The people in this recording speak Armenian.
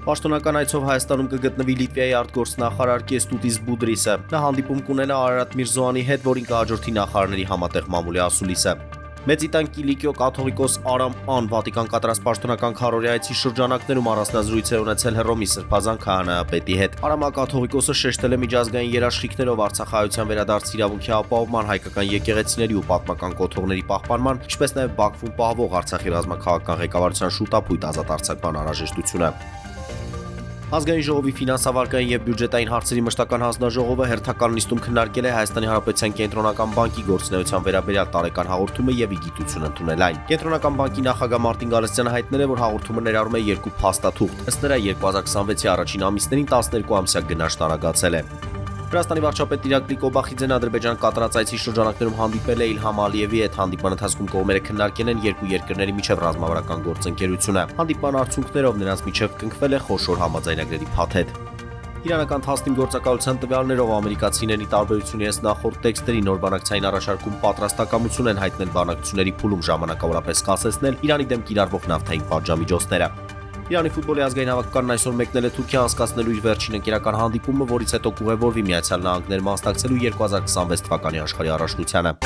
Պաշտոնական այցով Հայաստանում կգտնվի Լիտվայի արտգործնախարար Կեստուտիս Բուդրիսը։ Նա հանդիպում կունենա Արարատ Միրզոյանի հետ, որին կհաջորդի նախարարների համատեղ մամուլի ասուլիսը։ Մեծիտան Կիլիկիո կաթողիկոս Արամ Ան Վատիկան կատարած պաշտոնական քարորի այցի շրջանակներում առանձնազրույց է ունեցել Հռոմի Սրբազան քահանայապետի հետ։ Արամա կաթողիկոսը շեշտել է միջազգային երաշխիքներով Արցախայության վերադարձ իրավունքի ապահովման, հայկական եկեղեցիների ու պատմական կոթողների պահպանման, ինչպես նաև Բաքվում պահվող Արցախի ռազմաքաղաքական ղեկավարության շուտապույտ ազատ արձակման անհրաժեշտությունը։ Ազգային ժողովի ֆինանսավարկային եւ բյուջետային հարցերի մշտական հանձնաժողովը հերթական նիստում քննարկել է Հայաստանի Հանրապետության կենտրոնական բանկի գործունեության վերաբերյալ տարեկան հաղորդումը եւ ի գիտություն ընդունել այն։ Կենտրոնական բանկի նախագահ Մարտին Գալստյանը հայտնել է, որ հաղորդումը ներառում է երկու փաստաթուղթ։ Ըստ նրա 2026-ի առաջին ամիսներին 12 ամսյա գնաճ տարագացել է։ Վրաստանի վարչապետ Իրակլի Կոբախիձեն Ադրբեջան կատարած այցի շրջանակներում հանդիպել է Իլհամ Ալիևի հետ։ Հանդիպման ընթացքում կողմերը քննարկել են երկու երկրների միջև ռազմավարական գործընկերությունը։ Հանդիպման արդյունքներով նրանց միջև կնքվել է խոշոր համաձայնագրերի փաթեթ։ Իրանական թասնիմ գործակալության տվյալներով ամերիկացիների տարբերությունից նախորդ տեքստերի նոր բանակցային առաջարկում պատրաստակամություն են հայտնել բանակցությունների փուլում ժամանակավորապես կասեցնել Իրանի դեմ կիրառվող նավթային պատժամիջոցները։ Իրանի ֆուտբոլի ազգային հավաքականն այսօր մեկնել է Թուրքիա անցկացնելու իր վերջին ընկերական հանդիպումը, որից հետո կուղևորվի Միացյալ Նահանգներ մասնակցելու 2026 թվականի աշխարհի առաջնությանը։